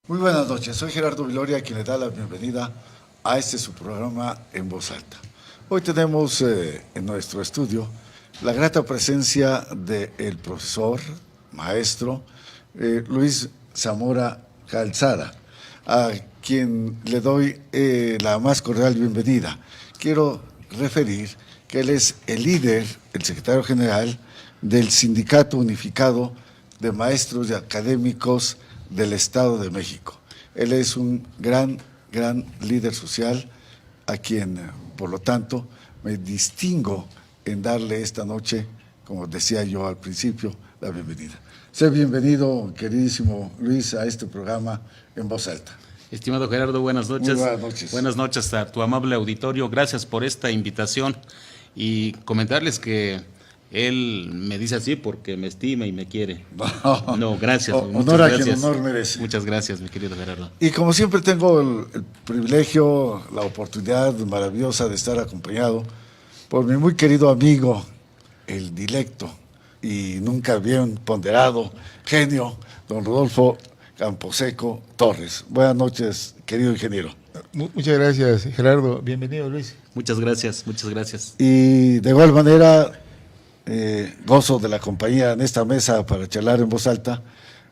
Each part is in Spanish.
Muy buenas noches, soy Gerardo Viloria, quien le da la bienvenida a su programa En Voz Alta. Hoy tenemos en nuestro estudio la grata presencia del profesor, maestro, Luis Zamora Calzada, a quien le doy la más cordial bienvenida. Quiero referir que él es el líder, el secretario general del Sindicato Unificado de Maestros y Académicos del Estado de México. Él es un gran líder social a quien, por lo tanto, me distingo en darle esta noche, como decía yo al principio, la bienvenida. Sea bienvenido, queridísimo Luis, a este programa En Voz Alta. Estimado Gerardo, buenas noches. Muy buenas noches. Buenas noches a tu amable auditorio. Gracias por esta invitación y comentarles que él me dice así porque me estima y me quiere. No, gracias. Honor a quien honor merece. Muchas gracias, mi querido Gerardo. Y como siempre tengo el privilegio, la oportunidad maravillosa de estar acompañado por mi muy querido amigo, el dilecto y nunca bien ponderado genio, don Rodolfo Camposeco Torres. Buenas noches, querido ingeniero. Muchas gracias, Gerardo. Bienvenido, Luis. Muchas gracias, muchas gracias. Y de igual manera, gozo de la compañía en esta mesa para charlar en voz alta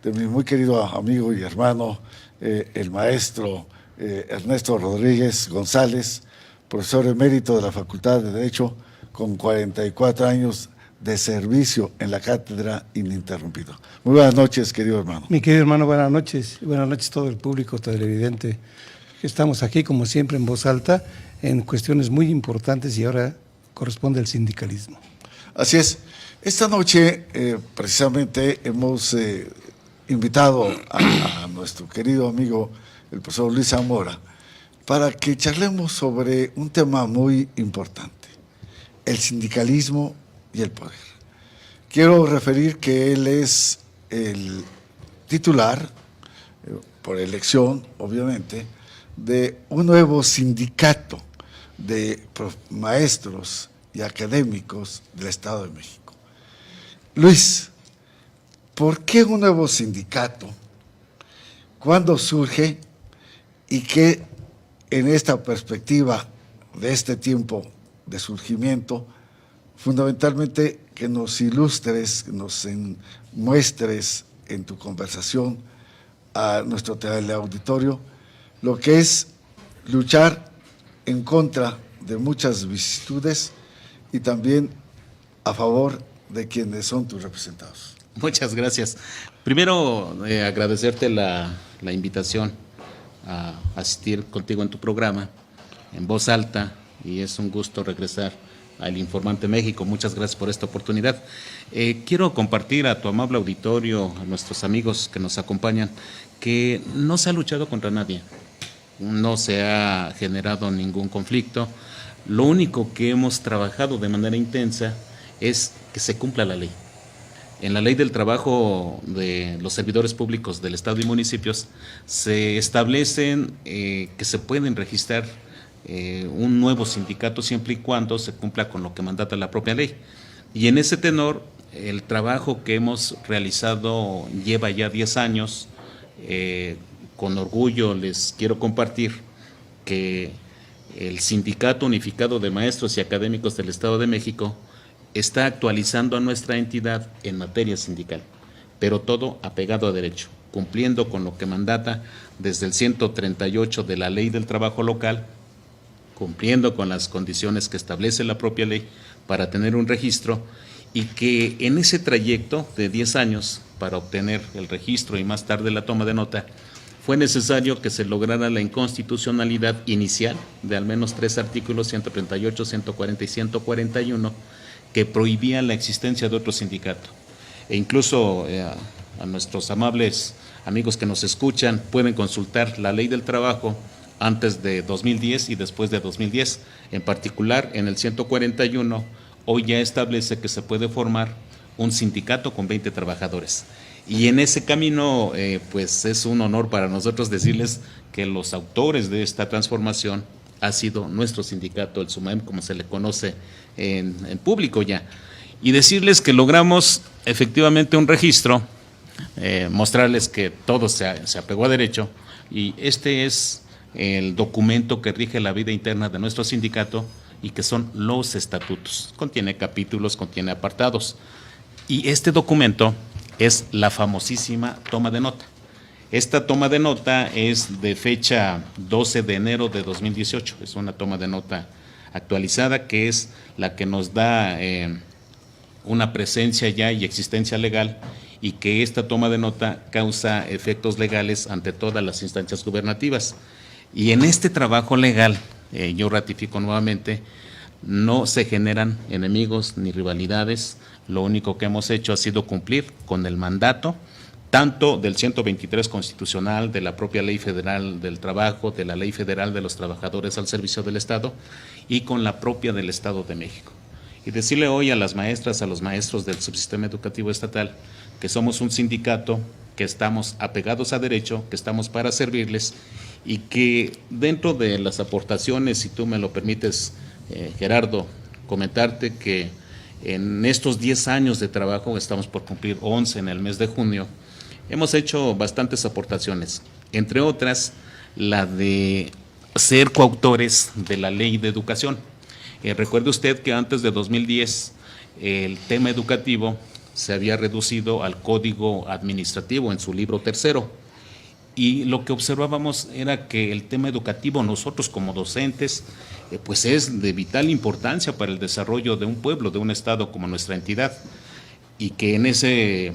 de mi muy querido amigo y hermano, el maestro Ernesto Rodríguez González, profesor emérito de la Facultad de Derecho, con 44 años de servicio en la cátedra ininterrumpido. Muy buenas noches, querido hermano. Mi querido hermano, buenas noches a todo el público televidente. Estamos aquí, como siempre, en voz alta, en cuestiones muy importantes y ahora corresponde al sindicalismo. Así es. Esta noche, precisamente, hemos invitado a nuestro querido amigo, el profesor Luis Zamora, para que charlemos sobre un tema muy importante, el sindicalismo y el poder. Quiero referir que él es el titular, por elección, obviamente, de un nuevo sindicato de maestros y académicos del Estado de México. Luis, ¿por qué un nuevo sindicato? ¿Cuándo surge? Y qué en esta perspectiva de este tiempo de surgimiento, fundamentalmente que nos ilustres, que nos muestres en tu conversación a nuestro teleauditorio lo que es luchar en contra de muchas vicisitudes y también a favor de quienes son tus representados. Muchas gracias. Primero, agradecerte la invitación a asistir contigo en tu programa, en voz alta, y es un gusto regresar al Informante México. Muchas gracias por esta oportunidad. Quiero compartir a tu amable auditorio, a nuestros amigos que nos acompañan, que no se ha luchado contra nadie, no se ha generado ningún conflicto. Lo único que hemos trabajado de manera intensa es que se cumpla la ley. En la ley del trabajo de los servidores públicos del Estado y municipios se establecen que se pueden registrar un nuevo sindicato siempre y cuando se cumpla con lo que mandata la propia ley. Y en ese tenor, el trabajo que hemos realizado lleva ya 10 años. Con orgullo les quiero compartir que el Sindicato Unificado de Maestros y Académicos del Estado de México está actualizando a nuestra entidad en materia sindical, pero todo apegado a derecho, cumpliendo con lo que mandata desde el 138 de la Ley del Trabajo Local, cumpliendo con las condiciones que establece la propia ley para tener un registro, y que en ese trayecto de 10 años para obtener el registro y más tarde la toma de nota, fue necesario que se lograra la inconstitucionalidad inicial de al menos 3 artículos, 138, 140 y 141, que prohibían la existencia de otro sindicato. E incluso a nuestros amables amigos que nos escuchan pueden consultar la Ley del Trabajo antes de 2010 y después de 2010. En particular, en el 141, hoy ya establece que se puede formar un sindicato con 20 trabajadores. Y en ese camino, pues es un honor para nosotros decirles que los autores de esta transformación ha sido nuestro sindicato, el SUMAEM, como se le conoce en público ya. Y decirles que logramos efectivamente un registro mostrarles que todo se apegó a derecho, y este es el documento que rige la vida interna de nuestro sindicato y que son los estatutos. Contiene capítulos, contiene apartados. Y este documento es la famosísima toma de nota. Esta toma de nota es de fecha 12 de enero de 2018. Es una toma de nota actualizada que es la que nos da una presencia ya y existencia legal, y que esta toma de nota causa efectos legales ante todas las instancias gubernativas. Y en este trabajo legal, yo ratifico nuevamente, no se generan enemigos ni rivalidades. Lo único que hemos hecho ha sido cumplir con el mandato, tanto del 123 constitucional, de la propia Ley Federal del Trabajo, de la Ley Federal de los Trabajadores al Servicio del Estado, y con la propia del Estado de México. Y decirle hoy a las maestras, a los maestros del subsistema educativo estatal, que somos un sindicato, que estamos apegados a derecho, que estamos para servirles, y que dentro de las aportaciones, si tú me lo permites, Gerardo, comentarte que en estos 10 años de trabajo, estamos por cumplir 11 en el mes de junio, hemos hecho bastantes aportaciones, entre otras la de ser coautores de la Ley de Educación. Recuerde usted que antes de 2010 el tema educativo se había reducido al Código Administrativo en su libro tercero, y lo que observábamos era que el tema educativo, nosotros como docentes, pues es de vital importancia para el desarrollo de un pueblo, de un estado como nuestra entidad, y que en ese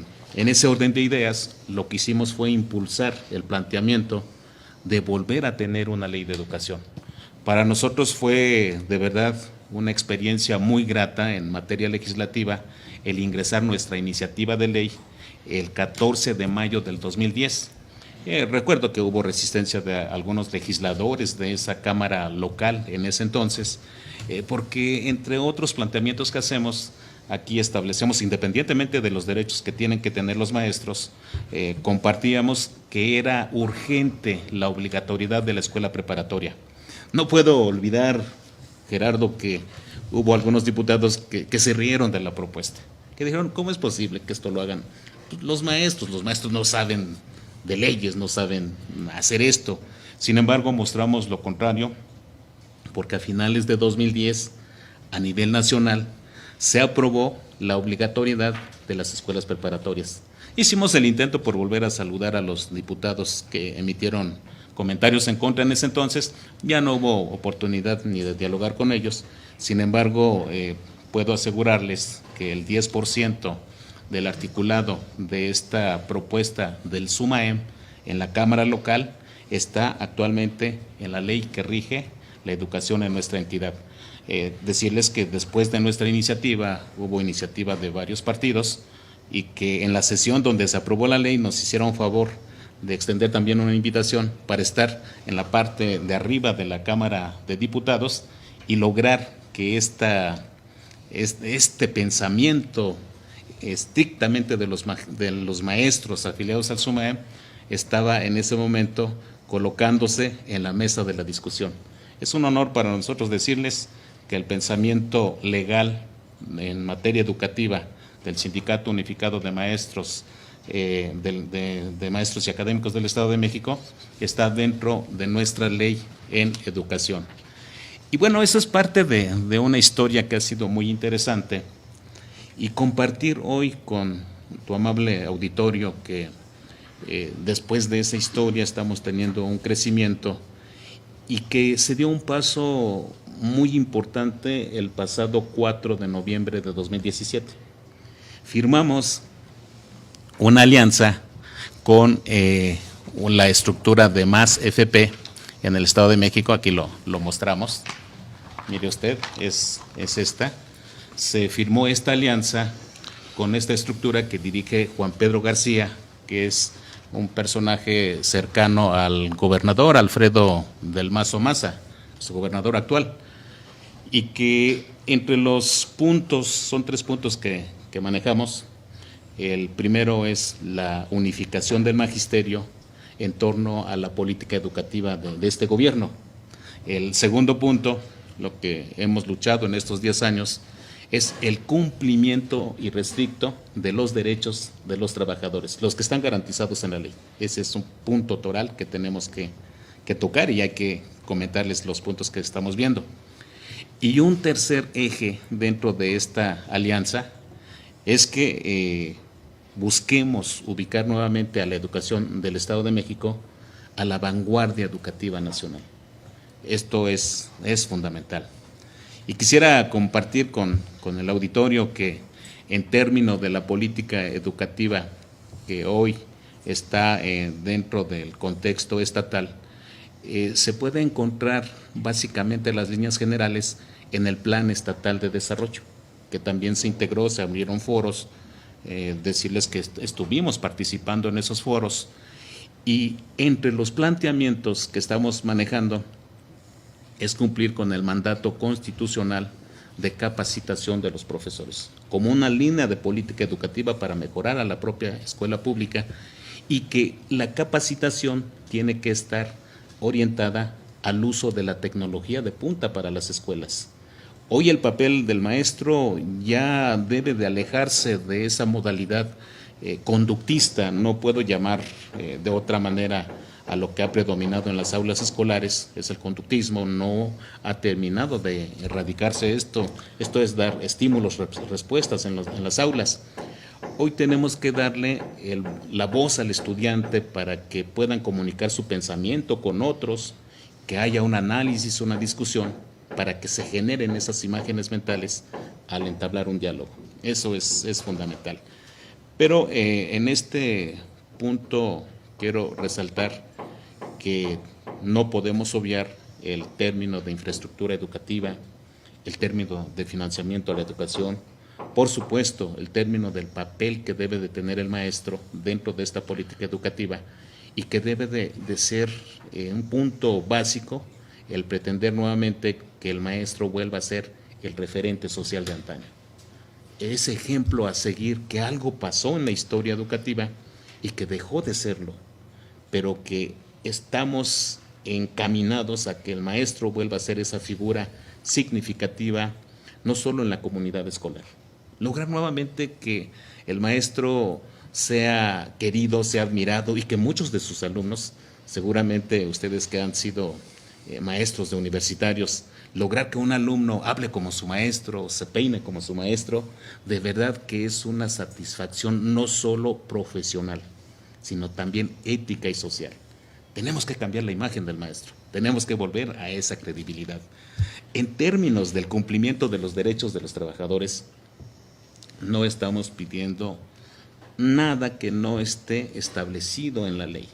orden de ideas lo que hicimos fue impulsar el planteamiento de volver a tener una ley de educación. Para nosotros fue de verdad una experiencia muy grata en materia legislativa el ingresar nuestra iniciativa de ley el 14 de mayo del 2010. Recuerdo que hubo resistencia de algunos legisladores de esa Cámara local en ese entonces, porque entre otros planteamientos que hacemos, aquí establecemos, independientemente de los derechos que tienen que tener los maestros, compartíamos que era urgente la obligatoriedad de la escuela preparatoria. No puedo olvidar, Gerardo, que hubo algunos diputados que se rieron de la propuesta, que dijeron, ¿cómo es posible que esto lo hagan los maestros? Los maestros no saben de leyes, no saben hacer esto. Sin embargo, mostramos lo contrario, porque a finales de 2010, a nivel nacional, se aprobó la obligatoriedad de las escuelas preparatorias. Hicimos el intento por volver a saludar a los diputados que emitieron comentarios en contra en ese entonces. Ya no hubo oportunidad ni de dialogar con ellos. Sin embargo, puedo asegurarles que el 10% del articulado de esta propuesta del SUMAEM en la Cámara local está actualmente en la ley que rige la educación en nuestra entidad. Decirles que después de nuestra iniciativa, hubo iniciativa de varios partidos, y que en la sesión donde se aprobó la ley nos hicieron favor de extender también una invitación para estar en la parte de arriba de la Cámara de Diputados y lograr que este pensamiento estrictamente de los maestros afiliados al SUMAEM estaba en ese momento colocándose en la mesa de la discusión. Es un honor para nosotros decirles que el pensamiento legal en materia educativa del Sindicato Unificado de Maestros, de Maestros y Académicos del Estado de México, está dentro de nuestra ley en educación. Y bueno, eso es parte de una historia que ha sido muy interesante, y compartir hoy con tu amable auditorio que después de esa historia estamos teniendo un crecimiento, y que se dio un paso muy importante el pasado 4 de noviembre de 2017. Firmamos una alianza con la estructura de Más FP en el Estado de México. Aquí lo mostramos. Mire usted, es esta. Se firmó esta alianza con esta estructura que dirige Juan Pedro García, que es un personaje cercano al gobernador Alfredo del Mazo Maza, su gobernador actual, y que entre los puntos, son 3 puntos que manejamos. El primero es la unificación del magisterio en torno a la política educativa de este gobierno. El segundo punto, lo que hemos luchado en estos 10 años, es el cumplimiento irrestricto de los derechos de los trabajadores, los que están garantizados en la ley. Ese es un punto toral que tenemos que tocar y hay que comentarles los puntos que estamos viendo. Y un tercer eje dentro de esta alianza es que busquemos ubicar nuevamente a la educación del Estado de México a la vanguardia educativa nacional. Esto es fundamental. Y quisiera compartir con el auditorio que en términos de la política educativa que hoy está dentro del contexto estatal, se puede encontrar básicamente las líneas generales en el Plan Estatal de Desarrollo, que también se integró, se abrieron foros, decirles que estuvimos participando en esos foros, y entre los planteamientos que estamos manejando es cumplir con el mandato constitucional de capacitación de los profesores, como una línea de política educativa para mejorar a la propia escuela pública, y que la capacitación tiene que estar orientada al uso de la tecnología de punta para las escuelas. Hoy el papel del maestro ya debe de alejarse de esa modalidad conductista, no puedo llamar de otra manera a lo que ha predominado en las aulas escolares, es el conductismo, no ha terminado de erradicarse esto es dar estímulos, respuestas en las aulas. Hoy tenemos que darle la voz al estudiante para que puedan comunicar su pensamiento con otros, que haya un análisis, una discusión, para que se generen esas imágenes mentales al entablar un diálogo. Eso es fundamental. Pero en este punto quiero resaltar que no podemos obviar el término de infraestructura educativa, el término de financiamiento a la educación, por supuesto, el término del papel que debe de tener el maestro dentro de esta política educativa y que debe de ser un punto básico el pretender nuevamente que el maestro vuelva a ser el referente social de antaño. Ese ejemplo a seguir, que algo pasó en la historia educativa y que dejó de serlo, pero que estamos encaminados a que el maestro vuelva a ser esa figura significativa, no solo en la comunidad escolar. Lograr nuevamente que el maestro sea querido, sea admirado y que muchos de sus alumnos, seguramente ustedes que han sido maestros de universitarios, lograr que un alumno hable como su maestro, se peine como su maestro, de verdad que es una satisfacción no solo profesional, sino también ética y social. Tenemos que cambiar la imagen del maestro, tenemos que volver a esa credibilidad. En términos del cumplimiento de los derechos de los trabajadores, no estamos pidiendo nada que no esté establecido en la ley.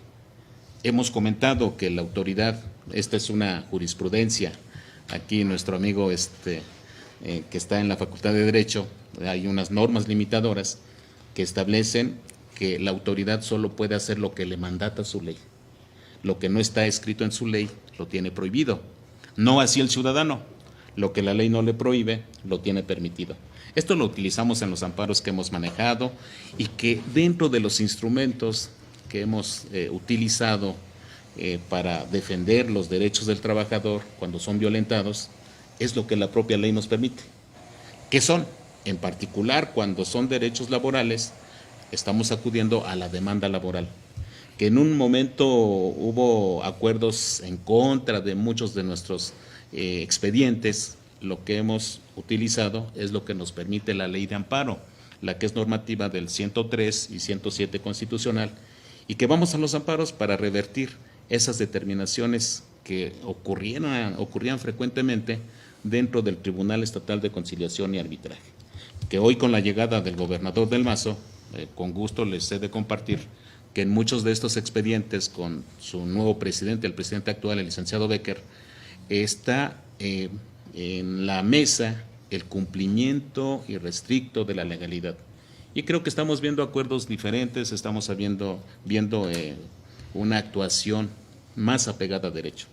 Hemos comentado que la autoridad, esta es una jurisprudencia, aquí nuestro amigo que está en la Facultad de Derecho, hay unas normas limitadoras que establecen que la autoridad solo puede hacer lo que le mandata su ley. Lo que no está escrito en su ley lo tiene prohibido. No así el ciudadano. Lo que la ley no le prohíbe, lo tiene permitido. Esto lo utilizamos en los amparos que hemos manejado y que dentro de los instrumentos que hemos utilizado para defender los derechos del trabajador cuando son violentados, es lo que la propia ley nos permite. ¿Qué son? En particular, cuando son derechos laborales, estamos acudiendo a la demanda laboral, que en un momento hubo acuerdos en contra de muchos de nuestros expedientes. Lo que hemos utilizado es lo que nos permite la ley de amparo, la que es normativa del 103 y 107 constitucional, y que vamos a los amparos para revertir esas determinaciones que ocurrían frecuentemente dentro del Tribunal Estatal de Conciliación y Arbitraje, que hoy con la llegada del gobernador del Mazo, con gusto les he de compartir que en muchos de estos expedientes con su nuevo presidente, el presidente actual, el licenciado Becker, está en la mesa el cumplimiento irrestricto de la legalidad. Y creo que estamos viendo acuerdos diferentes, estamos viendo una actuación más apegada a derecho.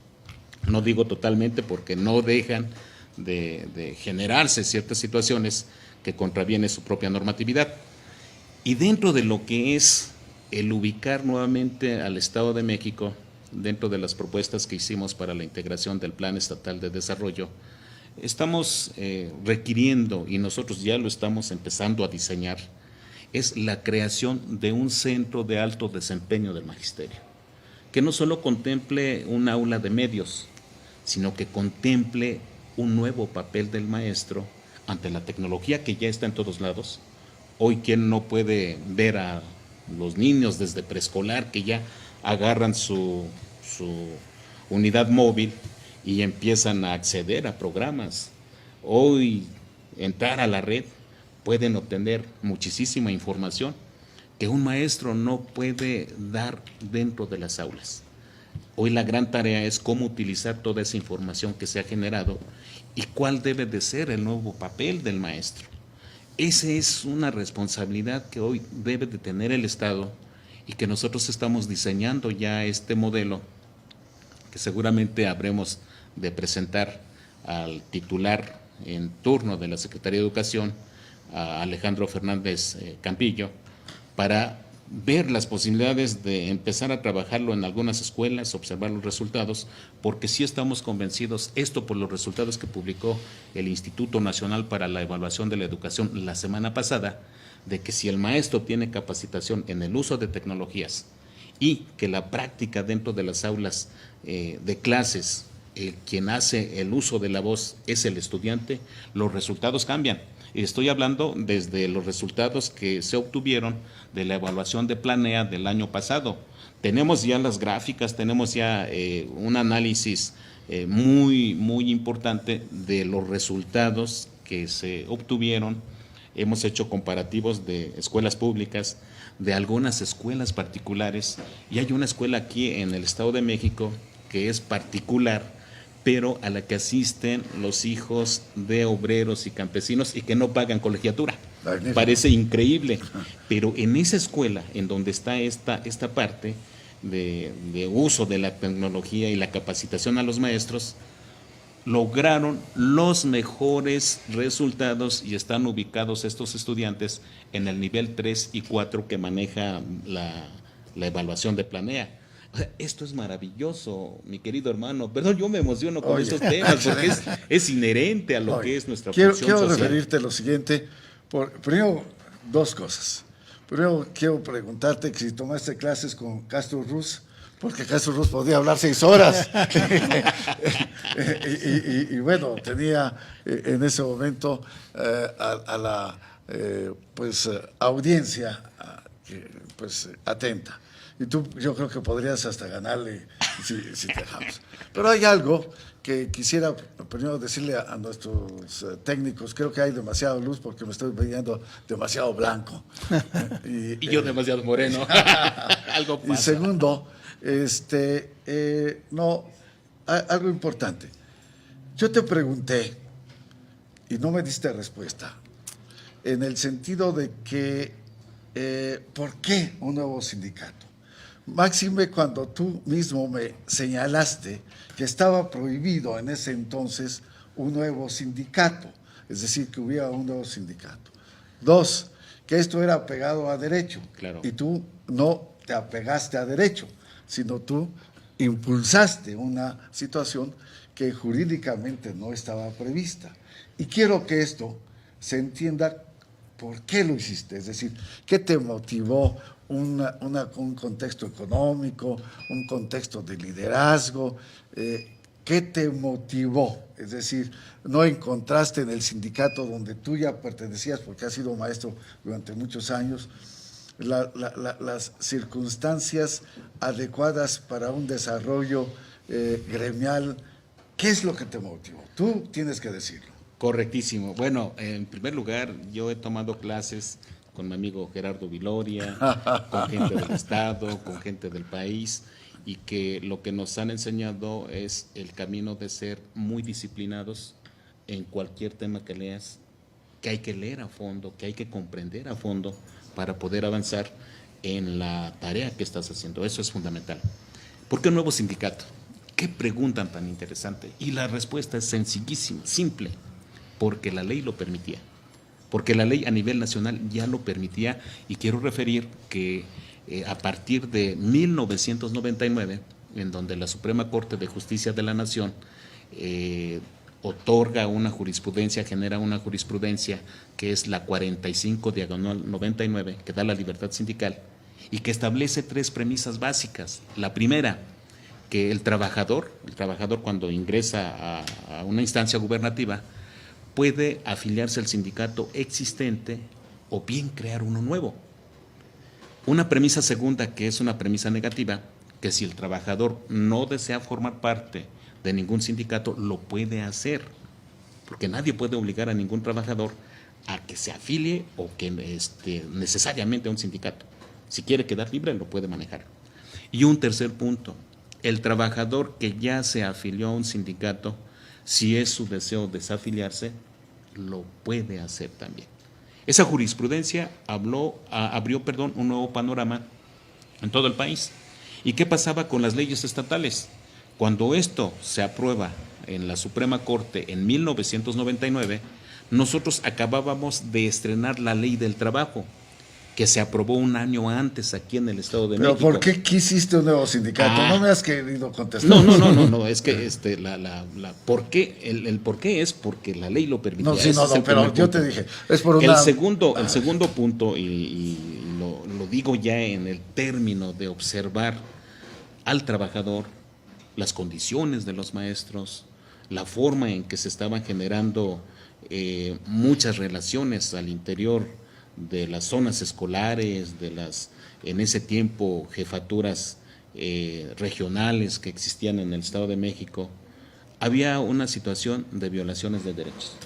No digo totalmente porque no dejan de generarse ciertas situaciones que contravienen su propia normatividad. Y dentro de lo que es el ubicar nuevamente al Estado de México, dentro de las propuestas que hicimos para la integración del Plan Estatal de Desarrollo, estamos requiriendo, y nosotros ya lo estamos empezando a diseñar, es la creación de un centro de alto desempeño del magisterio, que no solo contemple un aula de medios, sino que contemple un nuevo papel del maestro ante la tecnología que ya está en todos lados. Hoy, ¿quién no puede ver a los niños desde preescolar que ya agarran su unidad móvil y empiezan a acceder a programas? Hoy, entrar a la red, pueden obtener muchísima información que un maestro no puede dar dentro de las aulas. Hoy la gran tarea es cómo utilizar toda esa información que se ha generado y cuál debe de ser el nuevo papel del maestro. Esa es una responsabilidad que hoy debe de tener el Estado y que nosotros estamos diseñando ya este modelo que seguramente habremos de presentar al titular en turno de la Secretaría de Educación, a Alejandro Fernández Campillo, para ver las posibilidades de empezar a trabajarlo en algunas escuelas, observar los resultados, porque sí estamos convencidos, esto por los resultados que publicó el Instituto Nacional para la Evaluación de la Educación la semana pasada, de que si el maestro tiene capacitación en el uso de tecnologías y que la práctica dentro de las aulas de clases, quien hace el uso de la voz es el estudiante, los resultados cambian. Estoy hablando desde los resultados que se obtuvieron de la evaluación de Planea del año pasado. Tenemos ya las gráficas, tenemos ya un análisis muy importante de los resultados que se obtuvieron. Hemos hecho comparativos de escuelas públicas, de algunas escuelas particulares, y hay una escuela aquí en el Estado de México que es particular, pero a la que asisten los hijos de obreros y campesinos y que no pagan colegiatura. Magnífico. Parece increíble, pero en esa escuela, en donde está esta parte de uso de la tecnología y la capacitación a los maestros, lograron los mejores resultados y están ubicados estos estudiantes en el nivel 3 y 4 que maneja la evaluación de Planea. O sea, esto es maravilloso, mi querido hermano. Perdón, yo me emociono con estos temas porque es inherente a lo que es nuestra función social. Quiero referirte a lo siguiente. Primero, dos cosas. Primero, quiero preguntarte que si tomaste clases con Castro Ruz, porque Castro Ruz podía hablar 6 horas. y bueno, tenía en ese momento a la audiencia atenta. Y tú, yo creo que podrías hasta ganarle si te dejamos. Pero hay algo que quisiera primero decirle a nuestros técnicos. Creo que hay demasiada luz porque me estoy viendo demasiado blanco. Y yo demasiado moreno. Algo pasa. Y segundo, algo importante. Yo te pregunté y no me diste respuesta, en el sentido de que ¿por qué un nuevo sindicato? Máxime cuando tú mismo me señalaste que estaba prohibido en ese entonces un nuevo sindicato, es decir, que hubiera un nuevo sindicato. 2, que esto era apegado a derecho. Claro. Y tú no te apegaste a derecho, sino tú impulsaste una situación que jurídicamente no estaba prevista. Y quiero que esto se entienda por qué lo hiciste, es decir, qué te motivó, un contexto económico, un contexto de liderazgo, ¿qué te motivó? Es decir, no encontraste en el sindicato donde tú ya pertenecías, porque has sido maestro durante muchos años, las circunstancias adecuadas para un desarrollo gremial. ¿Qué es lo que te motivó? Tú tienes que decirlo. Correctísimo. Bueno, en primer lugar, yo he tomado clases con mi amigo Gerardo Viloria, con gente del Estado, con gente del país, y que lo que nos han enseñado es el camino de ser muy disciplinados en cualquier tema que leas, que hay que leer a fondo, que hay que comprender a fondo para poder avanzar en la tarea que estás haciendo. Eso es fundamental. ¿Por qué un nuevo sindicato? ¿Qué preguntan tan interesante? Y la respuesta es sencillísima, simple, porque la ley lo permitía. Porque la ley a nivel nacional ya lo permitía, y quiero referir que a partir de 1999, en donde la Suprema Corte de Justicia de la Nación otorga una jurisprudencia, genera una jurisprudencia que es la 45/99, que da la libertad sindical y que establece 3 premisas básicas. La primera, que el trabajador cuando ingresa a una instancia gubernativa puede afiliarse al sindicato existente o bien crear uno nuevo. Una premisa segunda, que es una premisa negativa, que si el trabajador no desea formar parte de ningún sindicato, lo puede hacer, porque nadie puede obligar a ningún trabajador a que se afilie o que necesariamente a un sindicato. Si quiere quedar libre, lo puede manejar. Y un tercer punto, el trabajador que ya se afilió a un sindicato, si es su deseo desafiliarse, lo puede hacer también. Esa jurisprudencia abrió un nuevo panorama en todo el país. ¿Y qué pasaba con las leyes estatales? Cuando esto se aprueba en la Suprema Corte en 1999, nosotros acabábamos de estrenar la Ley del Trabajo, que se aprobó un año antes aquí en el Estado de México. ¿Pero por qué quisiste un nuevo sindicato? No me has querido contestar. No, es que ¿por qué? El por qué es porque la ley lo permitía. Pero yo te dije, es por una... El segundo punto, y lo digo ya en el término de observar al trabajador, las condiciones de los maestros, la forma en que se estaban generando muchas relaciones al interior de las zonas escolares, de las, en ese tiempo, jefaturas regionales que existían en el Estado de México, había una situación de violaciones de derechos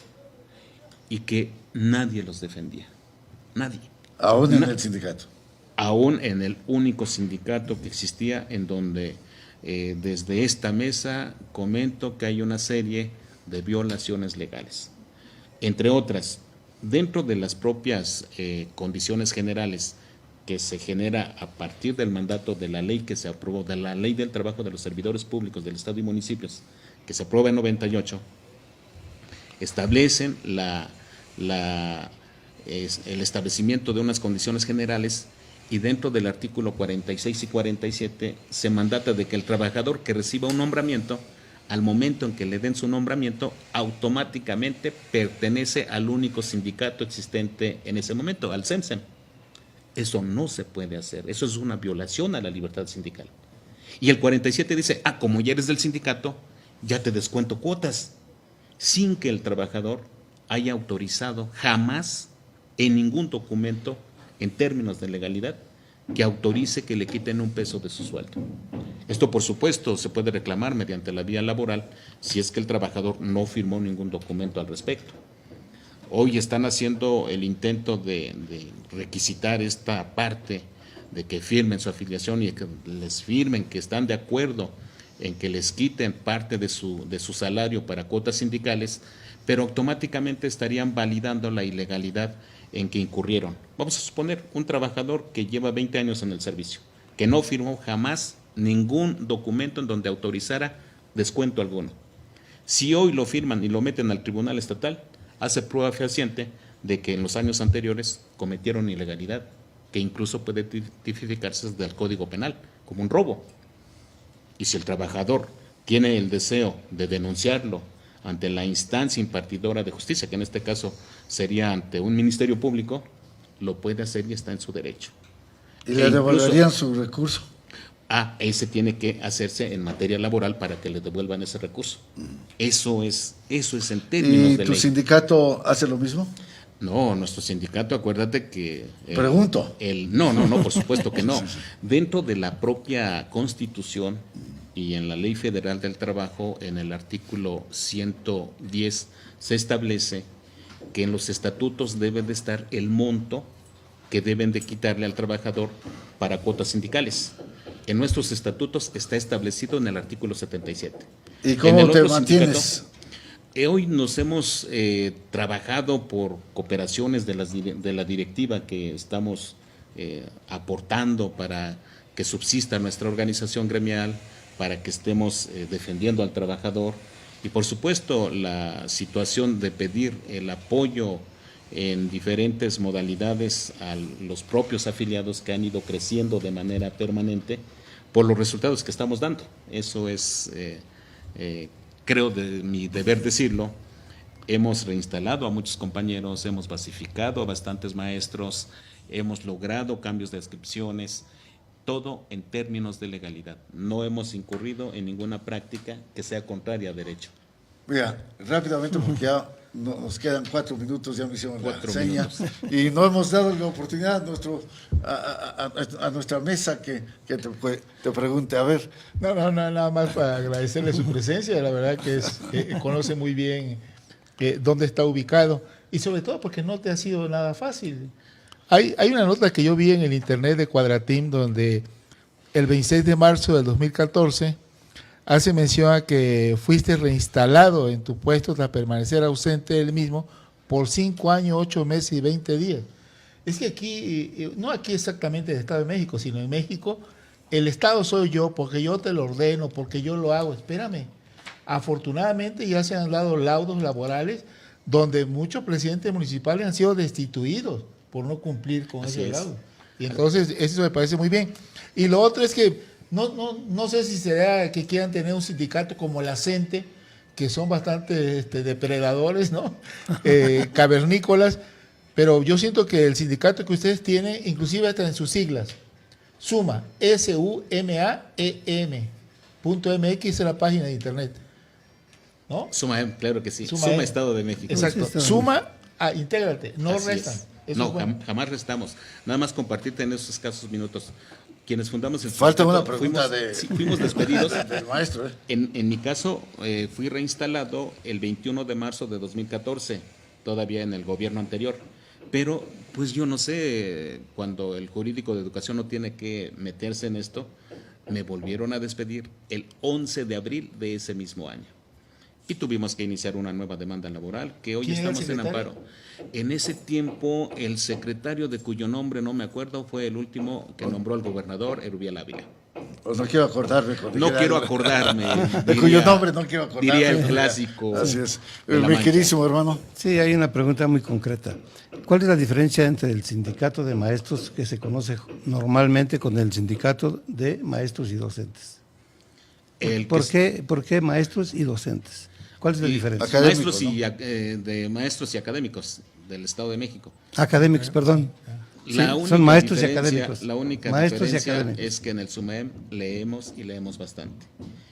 y que nadie los defendía, nadie. Aún en el sindicato. Aún en el único sindicato que existía, en donde desde esta mesa comento que hay una serie de violaciones legales. Entre otras, dentro de las propias condiciones generales que se genera a partir del mandato de la ley que se aprobó, de la Ley del Trabajo de los Servidores Públicos del Estado y Municipios, que se aprueba en 98, establecen el establecimiento de unas condiciones generales, y dentro del artículo 46 y 47 se mandata de que el trabajador que reciba un nombramiento, al momento en que le den su nombramiento, automáticamente pertenece al único sindicato existente en ese momento, al CEMSEM. Eso no se puede hacer, eso es una violación a la libertad sindical. Y el 47 dice, como ya eres del sindicato, ya te descuento cuotas, sin que el trabajador haya autorizado jamás en ningún documento, en términos de legalidad, que autorice que le quiten un peso de su sueldo. Esto, por supuesto, se puede reclamar mediante la vía laboral si es que el trabajador no firmó ningún documento al respecto. Hoy están haciendo el intento de requisitar esta parte, de que firmen su afiliación y que les firmen que están de acuerdo en que les quiten parte de su salario para cuotas sindicales, pero automáticamente estarían validando la ilegalidad en que incurrieron. Vamos a suponer un trabajador que lleva 20 años en el servicio, que no firmó jamás ningún documento en donde autorizara descuento alguno. Si hoy lo firman y lo meten al Tribunal Estatal, hace prueba fehaciente de que en los años anteriores cometieron ilegalidad, que incluso puede tipificarse desde el Código Penal como un robo. Y si el trabajador tiene el deseo de denunciarlo ante la instancia impartidora de justicia, que en este caso sería ante un ministerio público, lo puede hacer y está en su derecho. ¿Y le devolverían su recurso? Ese tiene que hacerse en materia laboral para que le devuelvan ese recurso. Eso es en términos de ley. ¿Y tu sindicato hace lo mismo? No, nuestro sindicato, acuérdate que... Pregunto. No, por supuesto que no. Dentro de la propia Constitución y en la Ley Federal del Trabajo, en el artículo 110, se establece que en los estatutos debe de estar el monto que deben de quitarle al trabajador para cuotas sindicales. En nuestros estatutos está establecido en el artículo 77. ¿Y cómo te mantienes? Hoy nos hemos trabajado por cooperaciones de la directiva que estamos aportando para que subsista nuestra organización gremial, para que estemos defendiendo al trabajador, y por supuesto la situación de pedir el apoyo en diferentes modalidades a los propios afiliados que han ido creciendo de manera permanente por los resultados que estamos dando. Eso es creo de mi deber decirlo, hemos reinstalado a muchos compañeros, hemos basificado a bastantes maestros, hemos logrado cambios de adscripciones, todo en términos de legalidad. No hemos incurrido en ninguna práctica que sea contraria a derecho. Mira, rápidamente, porque ya nos quedan 4 minutos, ya me hicieron la 4 seña, minutos. y no hemos dado la oportunidad a nuestra mesa que te pregunte, a ver. No, nada más para agradecerle su presencia, la verdad que conoce muy bien dónde está ubicado, y sobre todo porque no te ha sido nada fácil. Hay una nota que yo vi en el internet de Cuadratín, donde el 26 de marzo del 2014 hace mención a que fuiste reinstalado en tu puesto tras permanecer ausente del mismo por 5 años, 8 meses y 20 días. Es que aquí, no aquí exactamente en el Estado de México, sino en México, el Estado soy yo, porque yo te lo ordeno, porque yo lo hago. Espérame. Afortunadamente ya se han dado laudos laborales donde muchos presidentes municipales han sido destituidos por no cumplir con ese laudo. Y entonces eso me parece muy bien. Y lo otro es que no sé si será que quieran tener un sindicato como la CENTE, que son bastante depredadores, ¿no? Cavernícolas, pero yo siento que el sindicato que ustedes tienen, inclusive hasta en sus siglas, SUMA, SUMAEM.mx es la página de internet, ¿no? SUMAEM, claro que sí. SUMA SUMA Estado de México. Exacto. SUMA, intégrate, no Así restan. es. Eso No, es bueno. jamás restamos. Nada más compartirte en esos escasos minutos. Quienes fundamos el Falta sindicato, una pregunta fuimos despedidos. del maestro. En mi caso, fui reinstalado el 21 de marzo de 2014, todavía en el gobierno anterior. Pero, pues yo no sé, cuando el jurídico de educación no tiene que meterse en esto, me volvieron a despedir el 11 de abril de ese mismo año. Y tuvimos que iniciar una nueva demanda laboral, que hoy ¿Quién era el estamos en secretario? amparo. En ese tiempo, el secretario de cuyo nombre no me acuerdo fue el último que nombró al gobernador, Erubiel Ávila. Pues no quiero acordarme. No quiero acordarme. De cuyo nombre no quiero acordarme. Diría el clásico. Así es. de la Mi Mancha. queridísimo hermano. Sí, hay una pregunta muy concreta. ¿Cuál es la diferencia entre el sindicato de maestros que se conoce normalmente con el sindicato de maestros y docentes? ¿Por qué maestros y docentes? ¿Cuál es la diferencia? Maestros de maestros y académicos del Estado de México. Académicos, perdón. Son maestros y académicos. La única Maestros y diferencia académicos. es que en el SUMEM leemos y leemos bastante.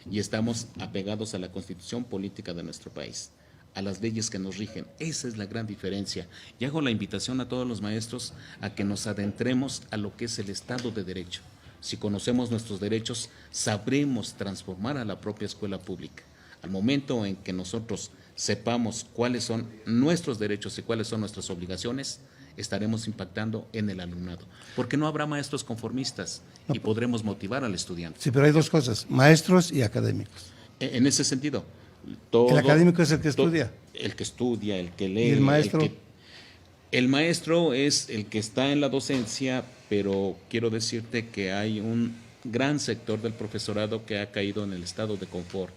Y estamos apegados a la constitución política de nuestro país, a las leyes que nos rigen. Esa es la gran diferencia. Y hago la invitación a todos los maestros a que nos adentremos a lo que es el Estado de Derecho. Si conocemos nuestros derechos, sabremos transformar a la propia escuela pública. Al momento en que nosotros sepamos cuáles son nuestros derechos y cuáles son nuestras obligaciones, estaremos impactando en el alumnado. Porque no habrá maestros conformistas y podremos motivar al estudiante. Sí, pero hay dos cosas, maestros y académicos. En ese sentido, El académico es el que estudia. El que estudia, el que lee. ¿Y el maestro? El maestro es el que está en la docencia, pero quiero decirte que hay un gran sector del profesorado que ha caído en el estado de confort,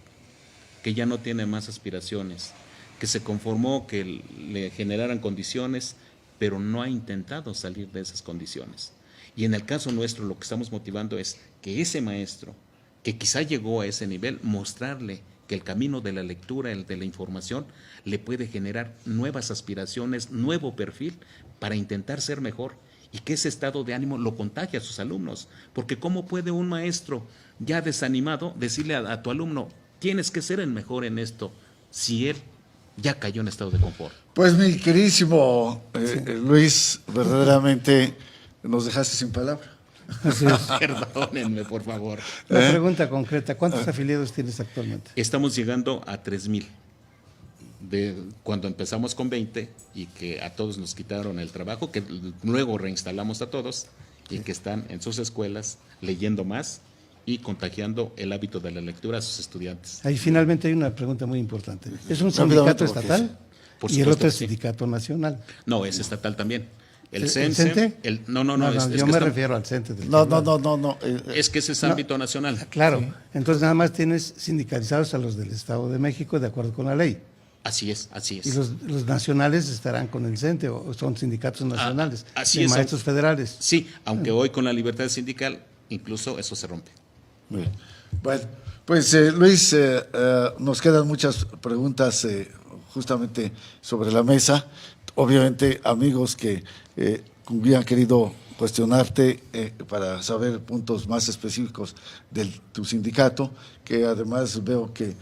que ya no tiene más aspiraciones, que se conformó que le generaran condiciones, pero no ha intentado salir de esas condiciones. Y en el caso nuestro lo que estamos motivando es que ese maestro, que quizá llegó a ese nivel, mostrarle que el camino de la lectura, el de la información, le puede generar nuevas aspiraciones, nuevo perfil para intentar ser mejor y que ese estado de ánimo lo contagie a sus alumnos. Porque ¿cómo puede un maestro ya desanimado decirle a tu alumno, tienes que ser el mejor en esto, si él ya cayó en estado de confort? Pues mi queridísimo Luis, verdaderamente nos dejaste sin palabra. Así es. Perdónenme, por favor. La pregunta concreta, ¿cuántos afiliados tienes actualmente? Estamos llegando a 3,000. De cuando empezamos con 20 y que a todos nos quitaron el trabajo, que luego reinstalamos a todos y que están en sus escuelas leyendo más y contagiando el hábito de la lectura a sus estudiantes. Ahí finalmente hay una pregunta muy importante. ¿Es un Rápidamente, sindicato porque estatal? Por Y el supuesto otro es que sí. sindicato nacional. No, es estatal también. El ¿El CENSE, CENTE? no, yo que me está- refiero al CENTE. del No. celular. es que ese es ámbito nacional. Claro, entonces nada más tienes sindicalizados a los del Estado de México de acuerdo con la ley. Así es, así es. Y los nacionales estarán con el CENTE o son sindicatos nacionales, así de es. maestros federales. Sí, aunque hoy con la libertad sindical, incluso eso se rompe. Muy bien. Bueno, pues Luis, nos quedan muchas preguntas justamente sobre la mesa. Obviamente, amigos que hubieran querido cuestionarte para saber puntos más específicos de tu sindicato, que además veo que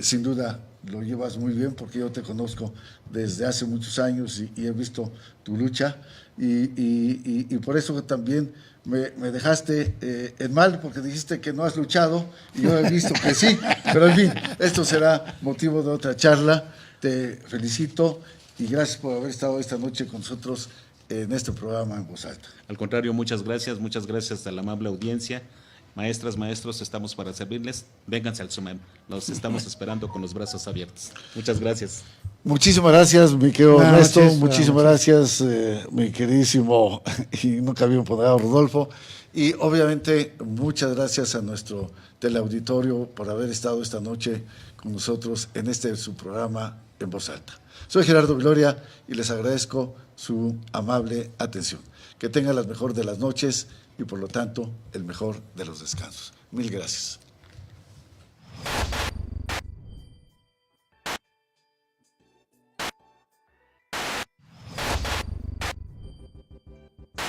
sin duda lo llevas muy bien, porque yo te conozco desde hace muchos años y he visto tu lucha, y por eso también me dejaste en mal, porque dijiste que no has luchado, y yo he visto que sí, pero en fin, esto será motivo de otra charla. Te felicito y gracias por haber estado esta noche con nosotros en este programa en Voz Alta. Al contrario, muchas gracias a la amable audiencia. Maestras, maestros, estamos para servirles. Vénganse al SUMEM. Los estamos esperando con los brazos abiertos. Muchas gracias. Muchísimas gracias, mi querido Buenas Ernesto. noches, Muchísimas buenas gracias, mi queridísimo y nunca bien ponderado Rodolfo. Y obviamente, muchas gracias a nuestro teleauditorio por haber estado esta noche con nosotros en este su programa en Voz Alta. Soy Gerardo Viloria y les agradezco su amable atención. Que tengan la mejor de las noches y por lo tanto el mejor de los descansos. Mil gracias.